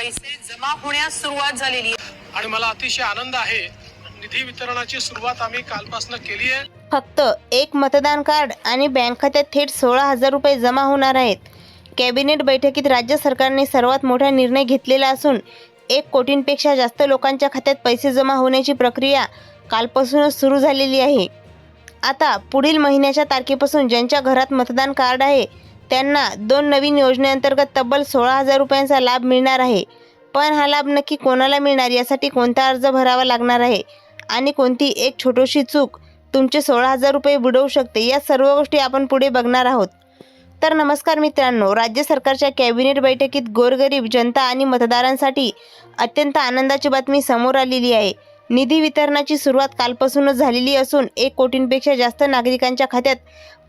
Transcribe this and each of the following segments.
पैसे जमा होण्यास सुरुवात झालेली आहे आणि मला अतिशय आनंद आहे. निधी वितरणाची सुरुवात आम्ही कालपासून केली आहे. फक्त एक मतदान कार्ड आणि बँक खात्यात थेट 16,000 रुपये जमा होणार आहेत. कॅबिनेट बैठकीत राज्य सरकारने सर्वात मोठा निर्णय घेतलेला असून 1 कोटींपेक्षा जास्त लोकांच्या खात्यात पैसे जमा होण्याची प्रक्रिया कालपासूनच सुरू झालेली आहे. आता पुढील महिन्याच्या तारखेपासून ज्यांच्या घरात मतदान कार्ड आहे त्यांना 2 नवीन योजनेअंतर्गत तब्बल 16,000 रुपयांचा लाभ मिळणार आहे. पण हा लाभ नक्की कोणाला मिळणार, यासाठी कोणता अर्ज भरावा लागणार आहे आणि कोणती एक छोटीशी चूक तुमचे 16,000 रुपये बुडवू शकते, या सर्व गोष्टी आपण पुढे बघणार आहोत. तर नमस्कार मित्रांनो, राज्य सरकारच्या कॅबिनेट बैठकीत गोरगरीब जनता आणि मतदारांसाठी अत्यंत आनंदाची बातमी समोर आलेली आहे. निधी वितरणाची सुरुवात कालपासूनच झालेली असून 1 कोटींपेक्षा जास्त नागरिकांच्या खात्यात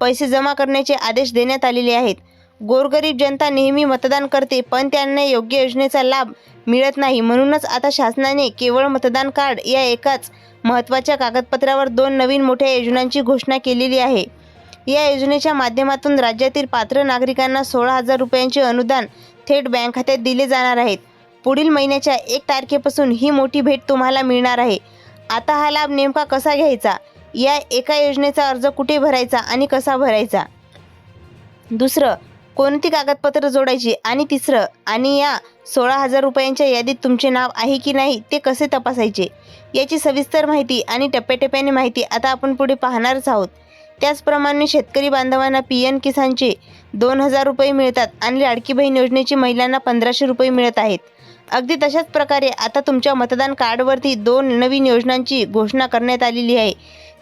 पैसे जमा करण्याचे आदेश देण्यात आलेले आहेत. गोरगरीब जनता नेहमी मतदान करते, पण त्यांना योग्य योजनेचा लाभ मिळत नाही. म्हणूनच आता शासनाने केवळ मतदान कार्ड या एकाच महत्त्वाच्या कागदपत्रावर 2 नवीन मोठ्या योजनांची घोषणा केलेली आहे. या योजनेच्या माध्यमातून राज्यातील पात्र नागरिकांना 16,000 रुपयांचे अनुदान थेट बँक खात्यात दिले जाणार आहेत. पुढील महिन्याच्या 1 तारखेपासून ही मोठी भेट तुम्हाला मिळणार आहे. आता हा लाभ नेमका कसा घ्यायचा, या एका योजनेचा अर्ज कुठे भरायचा आणि कसा भरायचा, दुसरं कोणती कागदपत्र जोडायची आणि तिसरं आणि या 16,000 रुपयांच्या यादीत तुमचे नाव आहे की नाही ते कसे तपासायचे, याची सविस्तर माहिती आणि टप्प्याटप्प्याने माहिती आता आपण पुढे पाहणारच आहोत. त्याचप्रमाणे शेतकरी बांधवांना PM किसानचे 2,000 रुपये मिळतात आणि लाडकी बहीण योजनेची महिलांना 1,500 रुपये मिळत आहेत. अगदी तशाच प्रकारे आता तुमच्या मतदान कार्डवरती 2 नवीन योजनांची घोषणा करण्यात आलेली आहे.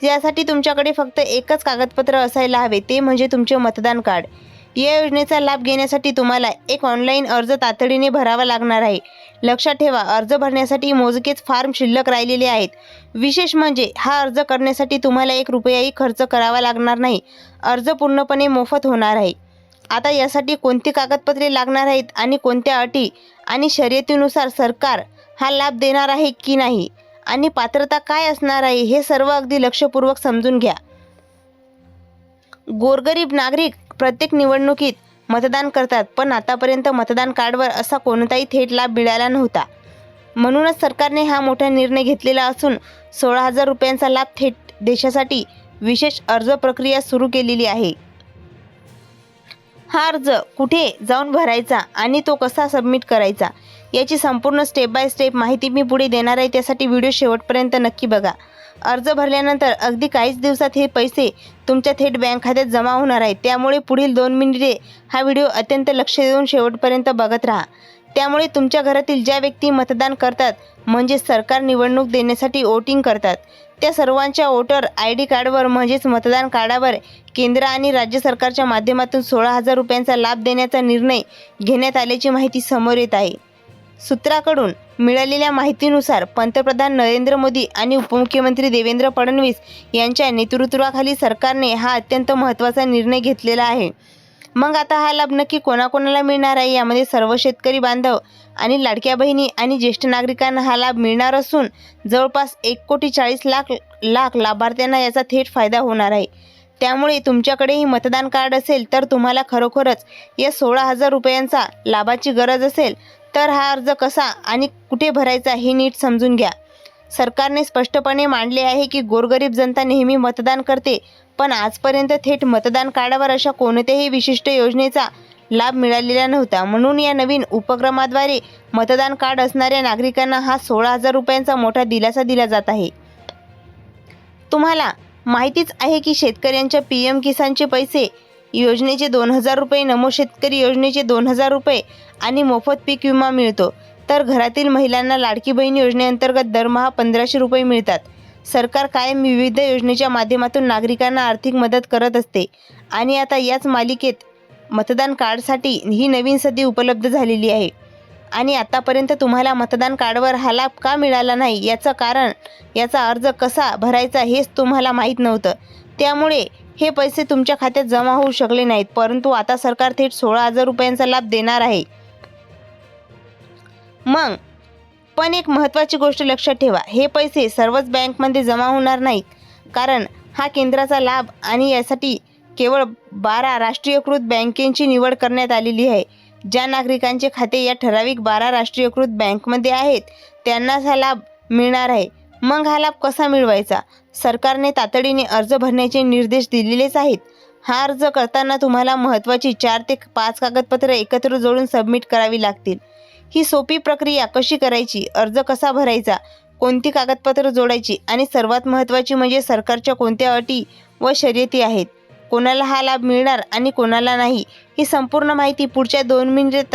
यासाठी तुमच्याकडे फक्त एकच कागदपत्र असायला हवे, ते म्हणजे तुमचे मतदान कार्ड. या योजनेचा लाभ घेण्यासाठी तुम्हाला एक ऑनलाईन अर्ज तातडीने भरावा लागणार आहे. लक्षात ठेवा, अर्ज भरण्यासाठी मोजकेच फॉर्म शिल्लक राहिलेले आहेत. विशेष म्हणजे हा अर्ज करण्यासाठी तुम्हाला 1 रुपयाही खर्च करावा लागणार नाही. अर्ज पूर्णपणे मोफत होणार आहे. आता यासाठी कोणती कागदपत्रे लागणार आहेत आणि कोणत्या अटी आणि शर्यतीनुसार सरकार हा लाभ देणार आहे की नाही आणि पात्रता काय असणार आहे, हे सर्व अगदी लक्षपूर्वक समजून घ्या. गोरगरीब नागरिक प्रत्येक निवडणुकीत मतदान करतात, पण आतापर्यंत मतदान कार्डवर असा कोणताही थेट लाभ मिळाला नव्हता. म्हणूनच सरकारने हा मोठा निर्णय घेतलेला असून 16,000 रुपयांचा लाभ थेट देशासाठी विशेष अर्ज प्रक्रिया सुरू केलेली आहे. हा अर्ज कुठे जाऊन भरायचा आणि तो कसा सबमिट करायचा, याची संपूर्ण स्टेप बाय स्टेप माहिती मी पुढे देणार आहे. त्यासाठी व्हिडिओ शेवटपर्यंत नक्की बघा. अर्ज भरल्यानंतर अगदी काहीच दिवसात हे पैसे तुमच्या थेट बँक खात्यात जमा होणार आहेत. त्यामुळे पुढील 2 मिनिटे हा व्हिडिओ अत्यंत लक्ष देऊन शेवटपर्यंत बघत राहा. त्यामुळे तुमच्या घरातील ज्या व्यक्ती मतदान करतात, म्हणजे सरकार निवडणूक देण्यासाठी वोटिंग करतात, त्या सर्वांच्या वोटर ID कार्डवर म्हणजेच मतदान कार्डावर केंद्र आणि राज्य सरकारच्या माध्यमातून 16,000 रुपयांचा लाभ देण्याचा निर्णय घेण्यात आल्याची माहिती समोर येत आहे. सूत्राकडून मिळालेल्या माहितीनुसार पंतप्रधान नरेंद्र मोदी आणि उपमुख्यमंत्री देवेंद्र फडणवीस यांच्या नेतृत्वाखाली सरकारने हा अत्यंत महत्त्वाचा निर्णय घेतलेला आहे. मग आता हा लाभ नक्की कोणाकोणाला मिळणार आहे, यामध्ये सर्व शेतकरी बांधव आणि लाडक्या बहिणी आणि ज्येष्ठ नागरिकांना हा लाभ मिळणार असून जवळपास 1,40,00,000 लाभार्थ्यांना याचा थेट फायदा होणार आहे. त्यामुळे तुमच्याकडेही मतदान कार्ड असेल तर तुम्हाला खरोखरच या 16,000 रुपयांचा लाभाची गरज असेल तर हा अर्ज कसा आणि कुठे भरायचा हे नीट समजून घ्या. सरकारने स्पष्टपणे मांडले आहे की गोरगरीब जनता नेहमी मतदान करते, पण आजपर्यंत थेट मतदान कार्डावर अशा कोणत्याही विशिष्ट योजनेचा लाभ मिळालेला नव्हता. म्हणून या नवीन उपक्रमाद्वारे मतदान कार्ड असणाऱ्या नागरिकांना हा 16,000 रुपयांचा मोठा दिलासा दिला जात आहे. तुम्हाला माहितीच आहे की शेतकऱ्यांच्या PM किसानचे पैसे योजनेचे 2,000 रुपये, नमो शेतकरी योजनेचे 2,000 रुपये आणि मोफत पीक विमा मिळतो. तर घरातील महिलांना लाडकी बहीण योजनेअंतर्गत दरमहा 1,500 रुपये मिळतात. सरकार कायम विविध योजनेच्या माध्यमातून नागरिकांना आर्थिक मदत करत असते आणि आता याच मालिकेत मतदान कार्डसाठी ही नवीन संधी उपलब्ध झालेली आहे. आणि आतापर्यंत तुम्हाला मतदान कार्डवर हा लाभ का मिळाला नाही, याचं कारण, याचा अर्ज कसा भरायचा हेच तुम्हाला माहीत नव्हतं. त्यामुळे हे पैसे तुमच्या खात्यात जमा होऊ शकले नाहीत. परंतु आता सरकार थेट 16,000 रुपयांचा लाभ देणार आहे. मग पण एक महत्त्वाची गोष्ट लक्षात ठेवा, हे पैसे सर्वच बँकमध्ये जमा होणार नाहीत, कारण हा केंद्राचा लाभ आणि यासाठी केवळ 12 राष्ट्रीयकृत बँकेची निवड करण्यात आलेली आहे. ज्या नागरिकांचे खाते या ठराविक 12 राष्ट्रीयकृत बँकमध्ये आहेत त्यांनाच हा लाभ मिळणार आहे. मग हा लाभ कसा मिळवायचा? सरकारने तातडीने अर्ज भरण्याचे निर्देश दिलेलेच आहेत. हा अर्ज करताना तुम्हाला महत्त्वाची 4 ते 5 कागदपत्र एकत्र जोडून सबमिट करावी लागतील. ही सोपी प्रक्रिया कशी करायची, अर्ज कसा भरायचा, कोणती कागदपत्र जोडायची आणि सर्वात महत्त्वाची म्हणजे सरकारच्या कोणत्या अटी व शर्यती आहेत, कोणाला हा लाभ मिळणार आणि कोणाला नाही, ही संपूर्ण माहिती पुढच्या 2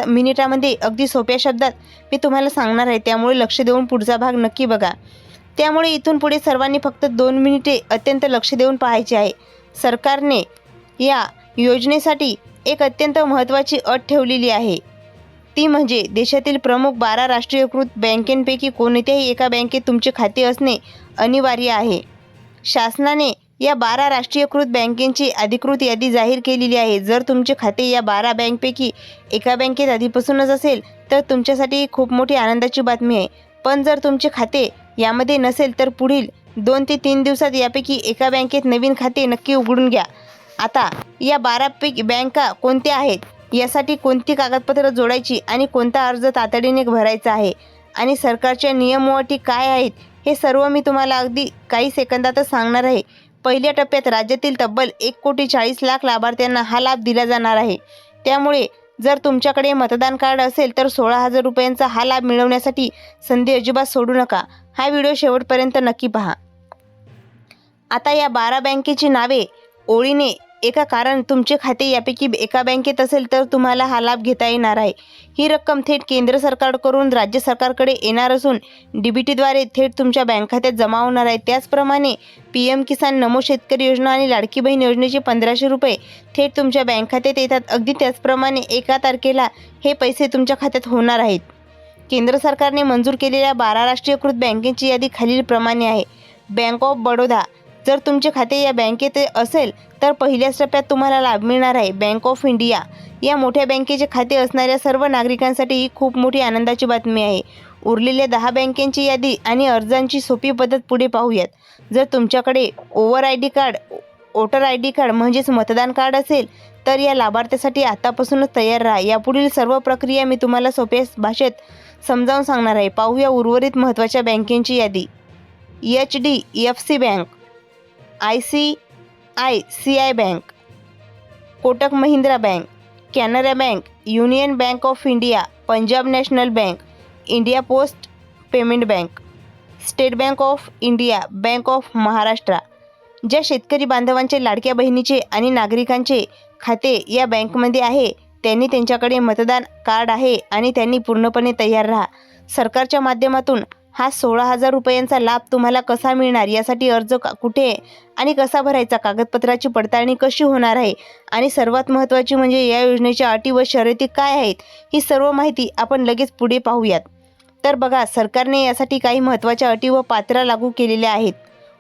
मिनिटामध्ये अगदी सोप्या शब्दात मी तुम्हाला सांगणार आहे. त्यामुळे लक्ष देऊन पुढचा भाग नक्की बघा. त्यामुळे इथून पुढे सर्वांनी फक्त 2 मिनिटे अत्यंत लक्ष देऊन पाहायचे आहे. सरकारने या योजनेसाठी एक अत्यंत महत्त्वाची अट ठेवलेली आहे. ती म्हणजे देशातील प्रमुख 12 राष्ट्रीयकृत बँकेपैकी कोणत्याही एका बँकेत तुमचे खाते असणे अनिवार्य आहे. शासनाने या 12 राष्ट्रीयकृत बँकेची अधिकृत यादी जाहीर केलेली आहे. जर तुमचे खाते या 12 बँकेपैकी एका बँकेत आधीपासूनच असेल तर तुमच्यासाठी खूप मोठी आनंदाची बातमी आहे. पण जर तुमचे खाते यामध्ये नसेल तर पुढील 2 ते 3 दिवसात यापैकी एका बँकेत नवीन खाते नक्की उघडून घ्या. आता या 12 पैकी बँका कोणत्या आहेत, यासाठी कोणती कागदपत्र जोडायची आणि कोणता अर्ज तातडीने भरायचा आहे आणि सरकारच्या नियम व अटी काय आहेत, हे सर्व मी तुम्हाला अगदी काही सेकंदातच सांगणार आहे. पहिल्या टप्प्यात राज्यातील तब्बल 1,40,00,000 लाभार्थ्यांना हा लाभ दिला जाणार आहे. त्यामुळे जर तुमच्याकडे मतदान कार्ड असेल तर 16,000 रुपयांचा हा लाभ मिळवण्यासाठी संधी अजिबात सोडू नका. हा व्हिडिओ शेवटपर्यंत नक्की पहा. आता या 12 बँकेची नावे ओळीने एका, कारण तुमचे खाते यापैकी एका बँकेत असेल तर तुम्हाला हा लाभ घेता येणार आहे. ही रक्कम थेट केंद्र सरकारकडून राज्य सरकारकडे येणार असून DBTद्वारे थेट तुमच्या बँक खात्यात जमा होणार आहे. त्याचप्रमाणे PM किसान, नमो शेतकरी योजना आणि लाडकी बहीण योजनेचे 1,500 रुपये थेट तुमच्या बँक खात्यात येतात. अगदी त्याचप्रमाणे 1 तारखेला हे पैसे तुमच्या खात्यात होणार आहेत. केंद्र सरकारने मंजूर केलेल्या 12 राष्ट्रीयकृत बँकेची यादी खालीलप्रमाणे आहे. बँक ऑफ बडोदा, जर तुमचे खाते या बँकेत असेल तर पहिल्याच टप्प्यात तुम्हाला लाभ मिळणार आहे. बँक ऑफ इंडिया, या मोठ्या बँकेचे खाते असणाऱ्या सर्व नागरिकांसाठी ही खूप मोठी आनंदाची बातमी आहे. उरलेल्या 10 बँकेची यादी आणि अर्जांची सोपी पद्धत पुढे पाहूयात. जर तुमच्याकडे वोटर आय डी कार्ड म्हणजेच मतदान कार्ड असेल तर या लाभार्थ्यासाठी आतापासूनच तयार राहा. यापुढील सर्व प्रक्रिया मी तुम्हाला सोप्या भाषेत समजावून सांगणार आहे. पाहूया उर्वरित महत्त्वाच्या बँकेची यादी. HDFC bank, ICICI bank, Kotak Mahindra bank, Canara bank, union bank of India, Punjab national bank, India post payment bank, state bank of India, bank of Maharashtra. ज्या शेतकरी बांधवांचे, लाडक्या बहिणीचे आणि नागरिकांचे खाते या बँकमध्ये आहे त्यांनी त्यांच्याकडे मतदान कार्ड आहे आणि त्यांनी पूर्णपणे तयार राहा. सरकारच्या माध्यमातून हा 16,000 रुपयांचा लाभ तुम्हाला कसा मिळणार, यासाठी अर्ज कुठे आणि कसा भरायचा, कागदपत्राची पडताळणी कशी होणार आहे आणि सर्वात महत्त्वाची म्हणजे या योजनेच्या अटी व शर्यती काय आहेत, ही सर्व माहिती आपण लगेच पुढे पाहूयात. तर बघा, सरकारने यासाठी काही महत्त्वाच्या अटी व पात्रता लागू केलेल्या आहेत.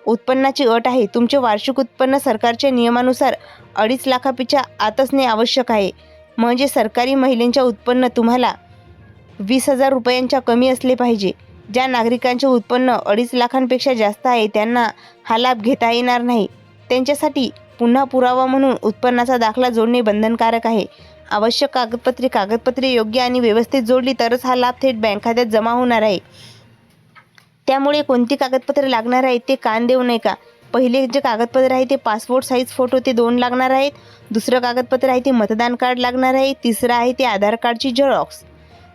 उत्पन्नाची अट आहे. तुमचे वार्षिक उत्पन्न सरकारच्या नियमानुसार 2.5 लाखापेक्षा आत असणे आवश्यक आहे. म्हणजे सरकारी महिलेच्या उत्पन्न तुम्हाला 20,000 रुपयांच्या कमी असले पाहिजे. ज्या नागरिकांचे उत्पन्न 2.5 लाखांपेक्षा जास्त आहे त्यांना हा लाभ घेता येणार नाही. त्यांच्यासाठी पुन्हा पुरावा म्हणून उत्पन्नाचा दाखला जोडणे बंधनकारक आहे. आवश्यक कागदपत्रे योग्य आणि व्यवस्थित जोडली तरच हा लाभ थेट बँक खात्यात जमा होणार आहे. त्यामुळे कोणती कागदपत्रे लागणार आहेत ते कान देऊ नये का. पहिले जे कागदपत्र आहे ते पासपोर्ट साईज फोटो ते 2 लागणार आहेत. दुसरं कागदपत्र आहे ते मतदान कार्ड लागणार आहे. तिसरं आहे ते आधार कार्डची झेरॉक्स.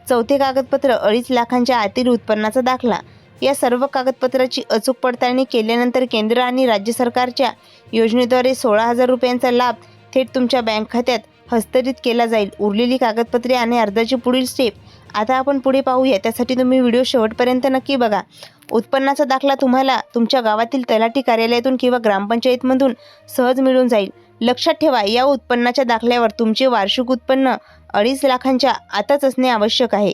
चौथे कागदपत्र 2.5 लाखांच्या आतील उत्पन्नाचा दाखला. या सर्व कागदपत्राची अचूक पडताळणी केल्यानंतर केंद्र आणि राज्य सरकारच्या योजनेद्वारे 16,000 रुपयांचा लाभ थेट तुमच्या बँक खात्यात हस्तांतरित केला जाईल. उरलेली कागदपत्रे आणि अर्जाची पुढील स्टेप आता आपण पुढे पाहूया. त्यासाठी तुम्ही व्हिडिओ शेवटपर्यंत नक्की बघा. उत्पन्नाचा दाखला तुम्हाला तुमच्या गावातील तलाठी कार्यालयातून किंवा ग्रामपंचायतमधून सहज मिळून जाईल. लक्षात ठेवा, या उत्पन्नाच्या दाखल्यावर तुमचे वार्षिक उत्पन्न 2.5 लाखांच्या आतच असणे आवश्यक आहे.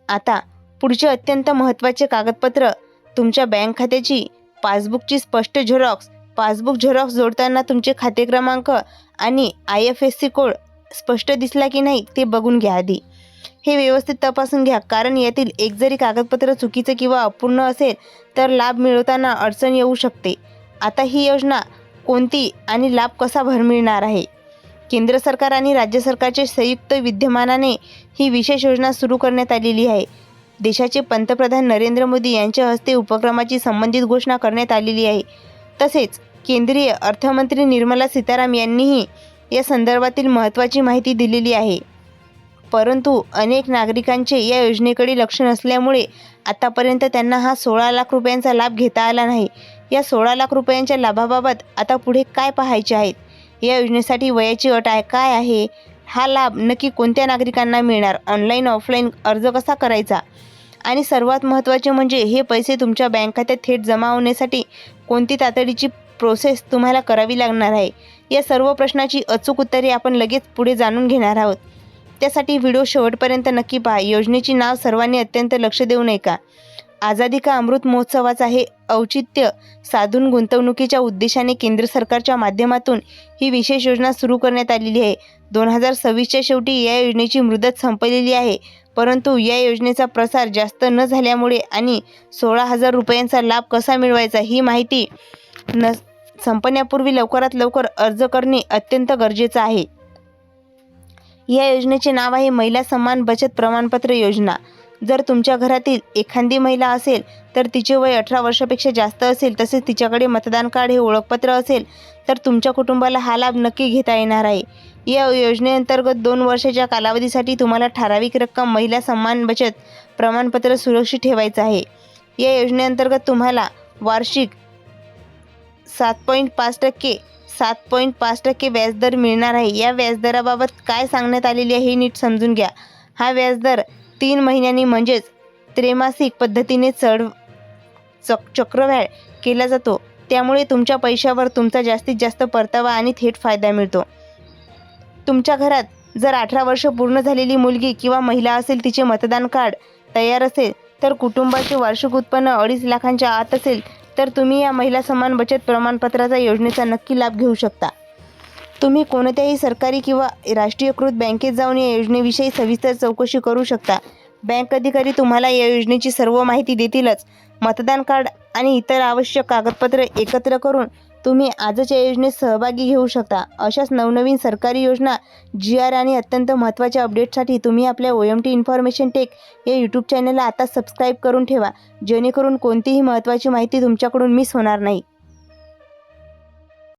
आता पुढचे अत्यंत महत्त्वाचे कागदपत्र, तुमच्या बँक खात्याची पासबुकची स्पष्ट झेरॉक्स. पासबुक झेरॉक्स जोडताना तुमचे खाते क्रमांक आणि IFSC कोड स्पष्ट दिसला की नाही ते बघून घ्या. आधी हे व्यवस्थित तपासून घ्या, कारण यातील एक जरी कागदपत्र चुकीचं किंवा अपूर्ण असेल तर लाभ मिळवताना अडचण येऊ शकते. आता ही योजना कोणती आणि लाभ कसा मिळणार आहे केंद्र सरकार आणि राज्य सरकारच्या संयुक्त विद्यमानाने ही विशेष योजना सुरू करण्यात आलेली आहे. देशाचे पंतप्रधान नरेंद्र मोदी यांच्या हस्ते उपक्रमाची संबंधित घोषणा करण्यात आलेली आहे. तसेच केंद्रीय अर्थमंत्री निर्मला सीतारामन यांनीही या संदर्भातील महत्त्वाची माहिती दिलेली आहे. परंतु अनेक नागरिकांचे या योजनेकडे लक्ष नसल्यामुळे आतापर्यंत त्यांना हा 16 लाख रुपयांचा लाभ घेता आला नाही. या 16 लाख रुपयांच्या लाभाबाबत आता पुढे काय पाहायचे आहेत? या योजनेसाठी वयाची अट काय आहे? हा लाभ नक्की कोणत्या नागरिकांना मिळणार? ऑनलाईन ऑफलाईन अर्ज कसा करायचा? आणि सर्वात महत्त्वाचे म्हणजे हे पैसे तुमच्या बँक खात्यात थेट जमा होण्यासाठी कोणती तातडीची प्रोसेस तुम्हाला करावी लागणार आहे? या सर्व प्रश्नाची अचूक उत्तरे आपण लगेच पुढे जाणून घेणार आहोत. त्यासाठी व्हिडिओ शेवटपर्यंत नक्की पहा. योजनेचे नाव सर्वांनी अत्यंत लक्ष देऊ नये का? आझादी का अमृत महोत्सवाचा हे औचित्य साधून गुंतवणुकीच्या उद्देशाने केंद्र सरकारच्या माध्यमातून ही विशेष योजना सुरू करण्यात आलेली आहे. 2026च्या शेवटी या योजनेची मुदत संपलेली आहे. परंतु या योजनेचा प्रसार जास्त न झाल्यामुळे आणि 16,000 रुपयांचा लाभ कसा मिळवायचा ही माहिती संपण्यापूर्वी लवकरात लवकर अर्ज करणे अत्यंत गरजेचं आहे. या योजनेचे नाव आहे महिला सन्मान बचत प्रमाणपत्र योजना. जर तुमच्या घरातील एखादी महिला असेल तर तिचे वय 18 वर्षापेक्षा जास्त असेल, तसेच तिच्याकडे मतदान कार्ड हे ओळखपत्र असेल तर तुमच्या कुटुंबाला हा लाभ नक्की घेता येणार आहे. या योजनेअंतर्गत 2 वर्षाच्या कालावधीसाठी तुम्हाला ठराविक रक्कम महिला सन्मान बचत प्रमाणपत्र सुरक्षित ठेवायचं आहे. या योजनेअंतर्गत तुम्हाला वार्षिक 7.5% व्याजदर मिळणार आहे. या व्याजदराबाबत काय सांगण्यात आलेले आहे हे नीट समजून घ्या. हा व्याजदर 3 महिन्यांनी म्हणजेच त्रैमासिक पद्धतीने चक्रवाढ केला जातो. त्यामुळे तुमच्या पैशावर तुमचा जास्तीत जास्त परतावा आणि थेट फायदा मिळतो. तुमच्या घरात जर 18 वर्ष पूर्ण झालेली मुलगी किंवा महिला असेल, तिचे मतदान कार्ड तयार असेल तर कुटुंबाचे वार्षिक उत्पन्न 2.5 लाखांच्या आत असेल तर तुम्ही या महिला सन्मान बचत प्रमाणपत्राचा योजनेचा नक्की लाभ घेऊ शकता. तुम्ही कोणत्याही सरकारी किंवा राष्ट्रीयकृत बँकेत जाऊन या योजनेविषयी सविस्तर चौकशी करू शकता. बँक अधिकारी तुम्हाला या योजनेची सर्व माहिती देतीलच. मतदान कार्ड आणि इतर आवश्यक कागदपत्रे एकत्र करून तुम्ही आजच या योजनेत सहभागी घेऊ शकता. अशाच नवनवीन सरकारी योजना, GR आणि अत्यंत महत्त्वाच्या अपडेटसाठी तुम्ही आपल्या OMT इन्फॉर्मेशन टेक या यूट्यूब चॅनलला आता सबस्क्राईब करून ठेवा, जेणेकरून कोणतीही महत्त्वाची माहिती तुमच्याकडून मिस होणार नाही.